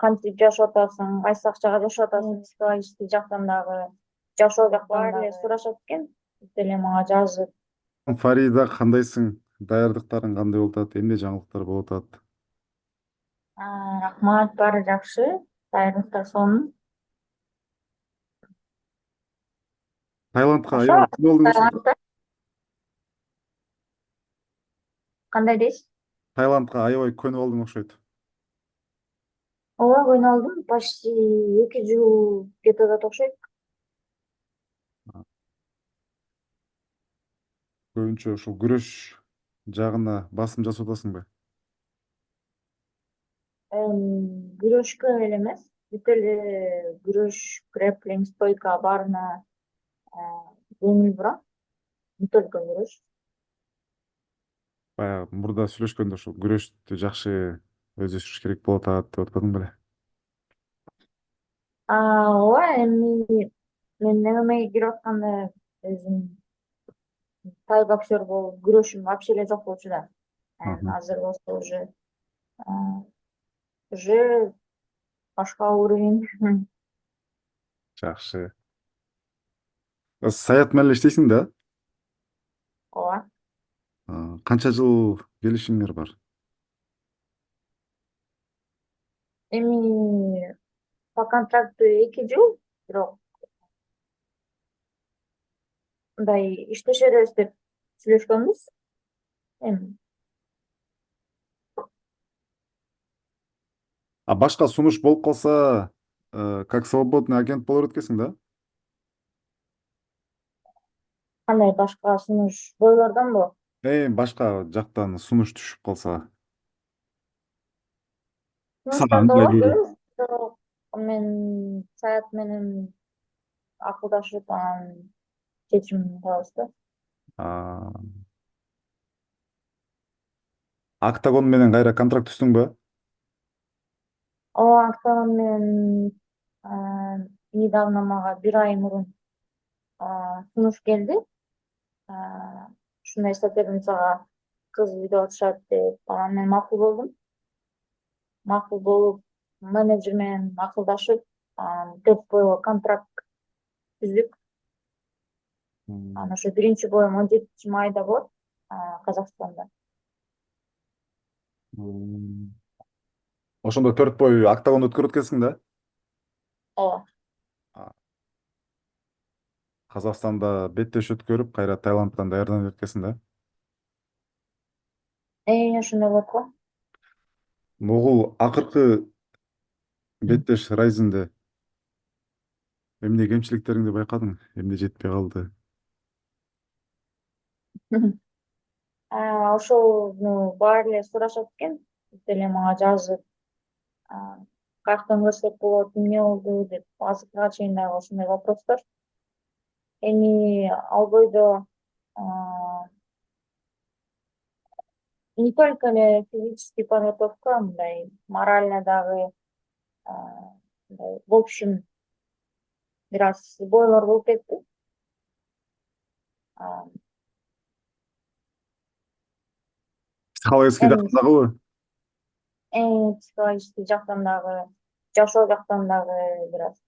кантип жашап атасың, кайсы акчага жашап атасың, психологический жактан дагы, жашоо жактан дагы сурашат экен. Деле мага жазып. Фарида, кандайсың? Даярдыктарың кандай болуп атат? Эмне жаңылыктар болуп атат? Рахмат, баары жакшы. Даярдыктар сонун. Таиландка Ошо аябай күн болдуң окшойт. Таиландда кандай дейсиз? Таиландка аябай көнүп болдуң окшойт. Ооба, көнүп алдым. Почти 2 жыл кетип атат окшойт. Көбүнчө ушул күрөш жагына басым жасап атасыңбы? Күрөшкө эле эмес, бүт эле күрөш, грэпплинг, стойка баарына көңүл бурам. Не только күрөш. Баягы мурда сүйлөшкөндө ушул күрөштү жакшы өздөштүрүш керек болуп атат деп атпадың беле? Ооба, эми мен ММАге кирип атканда өзүм тай боксер болуп күрөшүм вообще эле жок болчу да. Мхм. Азыр болсо уже башка уровень. Жакшы. Саят менен эле иштейсиң да? Ооба. Канча жыл келишимиңер бар? Эми по контракту 2 жыл, бирок мындай иштешербиз деп сүйлөшкөнбүз. Эми А башка сунуш болуп калса, как свободный агент боло берет экенсиң да? кандай башка сунуш бойлордонбу? Башка жактан сунуш түшүп калса, Сунуштар сага да ыңгайлуу. болот, бирок мен Саят менен акылдашып анан чечим табабыз да. Октагон менен кайра контракт түздүңбү? Ооба, Октагон менен недавно мага 1 ай мурун сунуш келди. Ушундай эстеп бердим сага, кыз үйдө отурушат деп. Анан мен макул болдум. Макул болуп, менеджер менен акылдашып, 4 бойго контракт түздүк. Анан ошо 1-боюм 17 майда болот, Казакстанда. Ошондо 4 бой октагондо өткөрөт экенсиң да? Ооба. Казакстанда беттеш өткөрүп, кайра Таиландтан даярданып кеткенсиң да? Ошондой болот го. Могул акыркы беттеш Райзинде эмне кемчиликтериңди байкадың? Эмне жетпей калды? Ошону баары эле сурашат экен. Деле мага жазып, каяктан көрсөк болот, эмне болду деп, азыркыга чейин дагы ошондой вопростор. Эми ал бойдо не только эле физический подготовка, мындай морально дагы, мындай в общем бир аз бойлор болуп кетти. Психологический Эми жактан дагыбы? психологический жактан дагы, жашоо жактан дагы бир аз.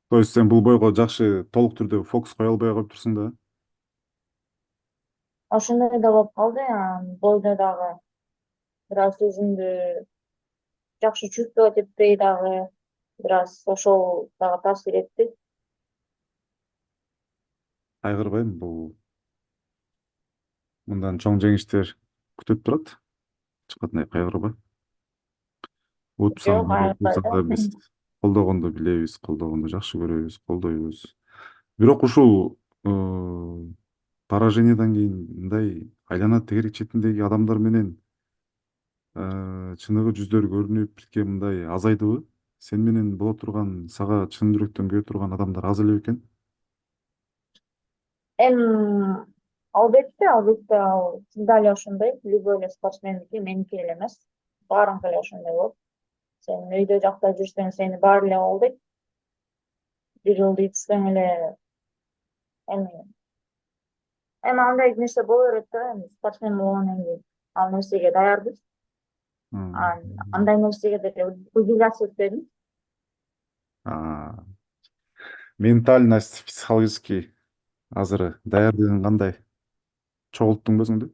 То есть сен бул бойго жакшы толук түрдө фокус кое албай коюп турсуң да? Ошондой да болуп калды. Бойдо дагы бир аз өзүмдү жакшы чувствовать этпей дагы, бир аз ошол дагы таасир этти. Кайгырбайм, бул мындан чоң жеңиштер күтүп турат. Эч кандай кайгырба. Утсаң Жок, да, кайгырбай утпасаң да. да биз колдогонду билебиз, колдогонду жакшы көрөбүз, колдойбуз. Бирок ушул поражениядан кийин мындай айлана тегерек четиндеги адамдар менен чыныгы жүздөр көрүнүп бирке мындай азайдыбы? Сен менен боло турган, сага чын жүрөктөн күйө турган адамдар аз эле бекен? Албетте, ал дал эле ошондой. Любой эле спортсмендики, меники эле эмес. Баарыныкы эле ошондой болот. Сен өйдө жакта жүрсөң, сени баары эле колдойт. Бир жылды ичсең эле эми андай нерсе боло берет да, спортсмен болгондон кийин. ал нерсеге даярбыз. Андай нерсеге деле удивляться этпедим. А, ментальность психологический азыр даярдыгың кандай? Чогулттуңбу өзүңдү?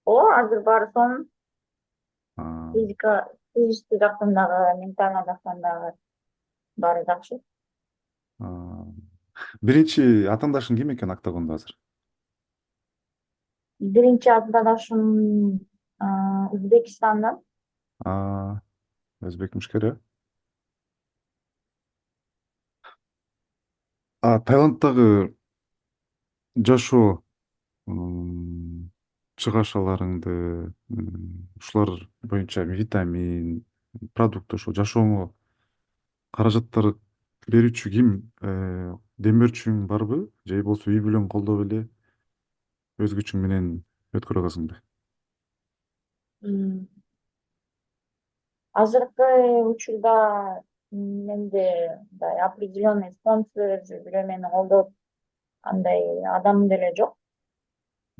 Ооба, азыр баары сонун. А, Физический жактан дагы, ментальный жактан дагы баары жакшы. а. Биринчи атаандашың ким экен октагондо азыр? Биринчи атаандашым Өзбекистандан. А, өзбек мушкер, э? А Таиланддагы жашоо чыгашаларыңды ушулар боюнча витамин, продукт ошо жашооңо каражаттар берүүчү ким? Дем берүүчүң барбы? Же болбосо үй бүлөң колдоп эле өз күчүң менен өткөрүп атасыңбы? М, Азыркы учурда менде мындай определенный спонсор же бирөө мени колдоп андай адам деле жок.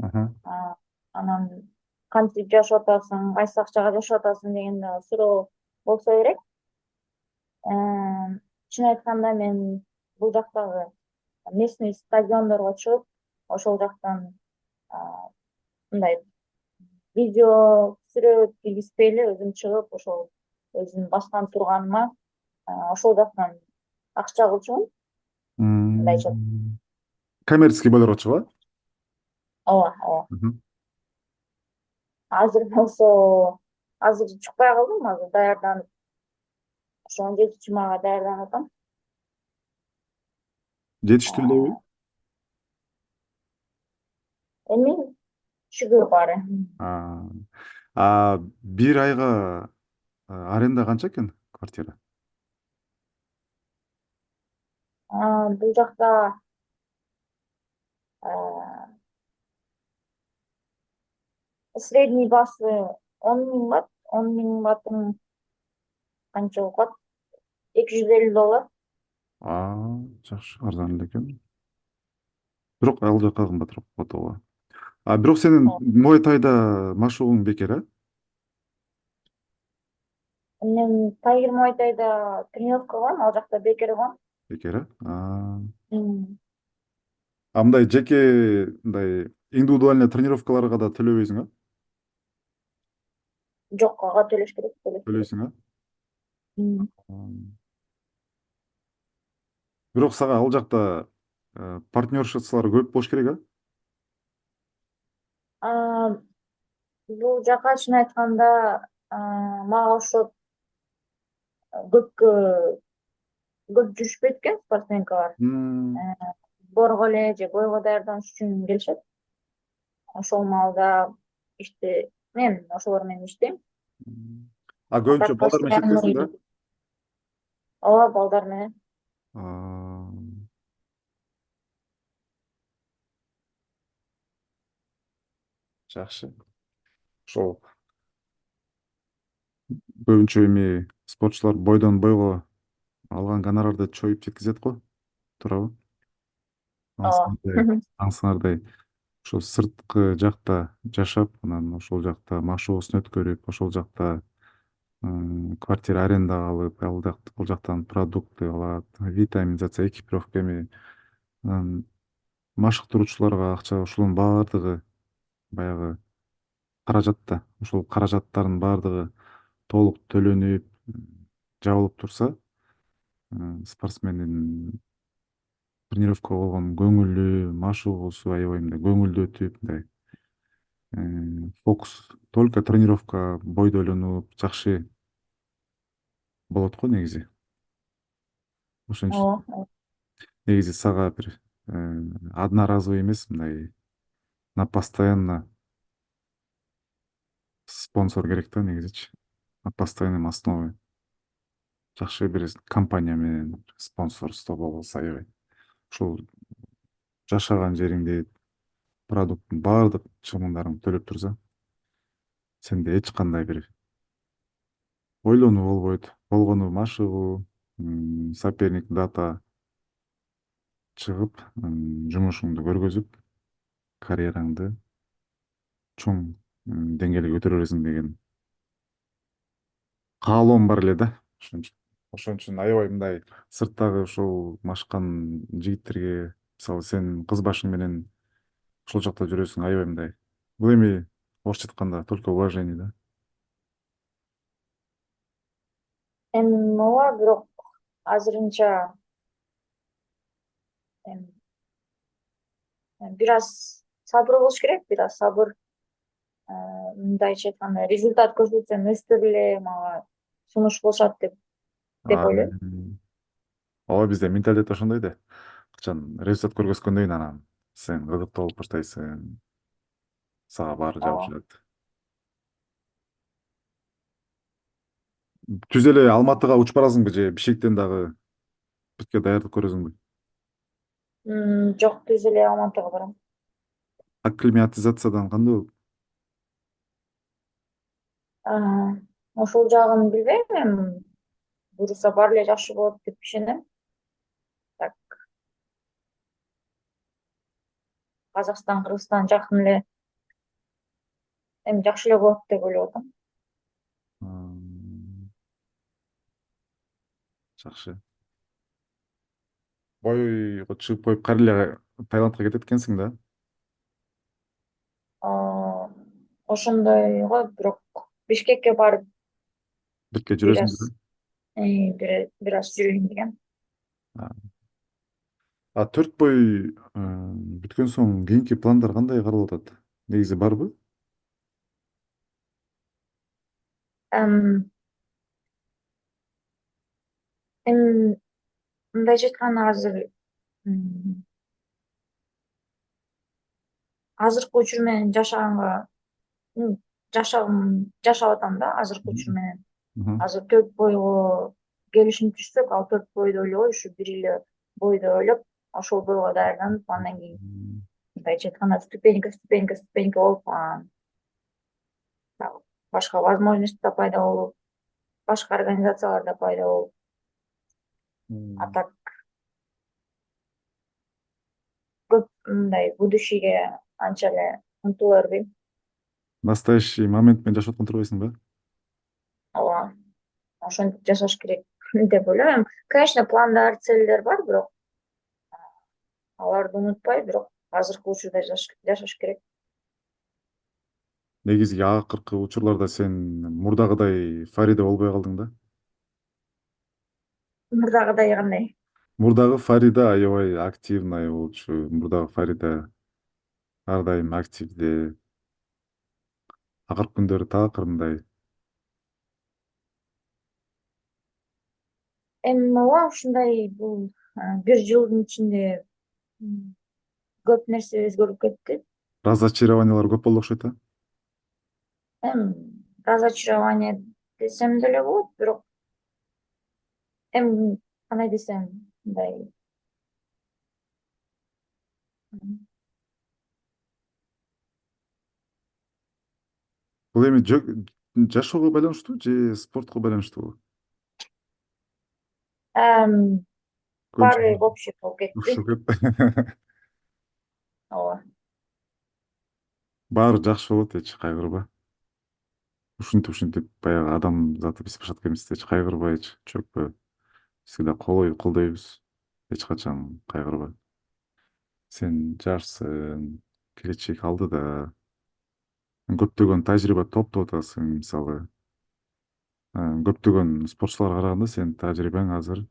Аха. А, Анан кантип жашап атасың, кайсы акчага жашап атасың деген дагы суроо болсо керек. Чын айтканда мен бул жактагы местный стадиондорго чыгып, ошол жактан а, мындай видео түсүрөт киргизбей эле өзүм чыгып, ошол өзүм баскан турганыма ошол жактан акча кылчумун. Мындайча. Коммерческий болорго чыгып, Ооба, ооба. э? Азыр болсо азыр чыкпай калдым, азыр даярданып, ошо 17 мага даярданып атам. Жетиштүү элеби? А, Эми шүгүр баары. А, бир айга аренда канча экен квартира? Бул жакта а, средний баасы 10 000 бат. 10 000 батын канча болуп калат? $250. Жакшы, арзан эле экен. Бирок ал жака кымбатыраак болот ооба. Бирок сенин Muay Thaiда машыгууң бекер, э? Мен Тайгер Муайтайда тренировка кылгам, ал жакта бекер кылгам. Бекер, э? М, Мындай жеке мындай индивидуальный тренировкаларга да төлөбөйсүң, э? Жок, ага төлөш керек, төлөш керек. Төлөйсүң, э? М. Бирок сага ал жакта партнершасылар көп болуш керек, э? А, Бул жака чын айтканда мага ошо көпкө көп жүрүшпөйт экен спортсменкалар. М, Э, Сборго эле же бойго даярданыш үчүн келишет. Ошол маалда иште мен ошолор менен иштейм. А Көбүнчө так балдар менен иштетесиң да? постоянный ооба, балдар менен. А, Жакшы. Ошол көбүнчө эми спортчулар бойдон бойго алган гонорарды чоюп жеткизет го, туурабы? Ооба. Аңсыңардай ошо сырткы жакта жашап, анан ошол жакта машыгуусун өткөрүп, ошол жакта квартира арендага алып, ал жактан продукты алат, витамин затса, экипировка эми анан машыктыруучуларга акча, ушунун баардыгы баягы каражат да. Ошол каражаттардын баардыгы толук төлөнүп, жабылып турса, спортсмендин тренировкага болгон көңүлү, машыгуусу аябай мындай көңүлдүү өтүп, мындай фокус только тренировка, бойду ойлонуп жакшы болот го негизи. Ошон үчүн Ооба. негизи сага бир одноразовый эмес, мындай на постоянно спонсор керек да негизичи. На постоянной основе жакшы бир компания менен спонсорство болсо аябай. Ушул жашаган жериңде продукттун баардык чыгымдарын төлөп турса, сенде эч кандай бир ойлонуу болбойт. Болгону машыгуу, соперник дата чыгып, жумушуңду көргөзүп, карьераңды чоң деңгээлге көтөрө бересиң деген каалоом бар эле да. Ошон үчүн аябай мындай сырттагы ушул машкан жигиттерге, мисалы сен кыз башың менен ошол жакта жүрөсүң, аябай мындай. Бул эми орусча айтканда только уважение да. Эми ооба, бирок азырынча эми бир аз сабыр болуш керек, бир аз сабыр. Мындайча айтканда, результат көрсөтсөм өстүп эле мага сунуш болушат деп ойлойм. Ооба бизде менталитет ошондой да. Качан результат көргөзгөндөн кийин анан сен кызыктуу болуп баштайсың, сага баары Ооба. жабышат. Түз эле Алматыга учуп барасыңбы же Бишкектен дагы бутка даярдык көрөсүңбү? Жок, түз эле Алматыга барам. Акклиматизациядан кандай болот? Ошол жагын билбейм эми, буюрса баары эле жакшы болот деп ишенем. Так, Казакстан, Кыргызстан жакын эле, эми жакшы эле болот деп ойлоп атам. Ам, Жакшы. Бойго чыгып коюп кайра эле Таиландка кетет экенсиң да. Ошондой го, бирок Бишкекке барып Бирге бир жүрөсүң аз да. бир аз жүрөйүн дегем. А 4 бой бүткөн соң кийинки пландар кандай каралып атат? Негизи барбы? Эм, Эми мындайча айтканда, азыркы учур менен жашаганга жашагым жашап атам да азыркы учур менен. Мгм. Азыр 4 бойго келишим түзсөк, ал 4 бойду ойлобой, ушу бир эле бойду ойлоп, ошол бойго даярданып, андан кийин мындайча айтканда ступенька болуп, анан дагы башка возможность да пайда болуп, башка организациялар да пайда болуп, а М, так көп мындай будущийге анча эле умтула бербейм. Настоящий момент менен жашап аткан турбайсың ба? Ооба, ошентип жашаш керек деп ойлойм. Конечно, пландар, целдер бар, бирок аларды унутпай, бирок азыркы учурда жашаш керек. Негизги акыркы учурларда сен мурдагыдай Фарида болбой калдың да. Мурдагыдай кандай? Мурдагы Фарида аябай активный болчу. Мурдагы Фарида ар дайым активде. Акыркы күндөрү такыр мындай. Эми ооба, ушундай бул бир жылдын ичинде көп нерсе өзгөрүп кетти. Разочарованиялар көп болду окшойт да. Эми разочарование десем деле болот, бирок эми кандай десем, мындай Бул эми жашоого байланыштуу же спортко байланыштуубу? баары Көбүнчө в общий болуп кетти. ушул кетти. Ооба. Баары жакшы болот, эч кайгырба. Ушинтип баягы адам заты биз башка эмес, эч кайгырба, эч чөкпө. Всегда колдойбуз. Эч качан кайгырба. Сен жашсың, келечек алдыда. Көптөгөн тажрыйба топтоп атасың, мисалы. Көптөгөн спортчуларга караганда сенин тажрыйбаң азыр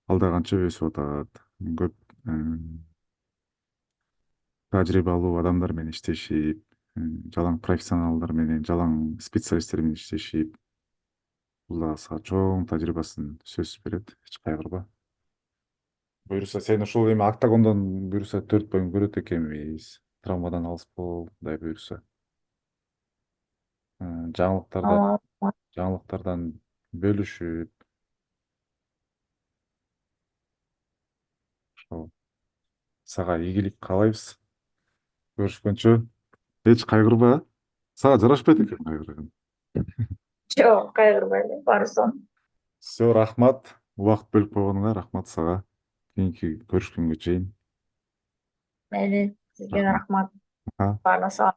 алда канча өсүп атат. Көп тажрыйбалуу адамдар менен иштешип, жалаң профессионалдар менен, жалаң специалисттер менен иштешип, бул дагы сага чоң тажрыйбасын сөзсүз берет, эч кайгырба. Буюрса сен ушул эми октагондон буюрса 4 бойуң көрөт экенбиз. Травмадан алыс бол, кудай буюрса. Жаңылыктарда Ооба. жаңылыктардан бөлүшүп, ошол сага ийгилик каалайбыз. Көрүшкөнчө эч кайгырба. Сага жарашпайт экен кайгырган. Жок, кайгырбайлы, баары сонун. Все, рахмат. Убакыт бөлүп койгонуңа рахмат сага. Кийинки көрүшкөнгө чейин. Мейли, сизге да Рахмат. рахмат. Ага. Баарына салам.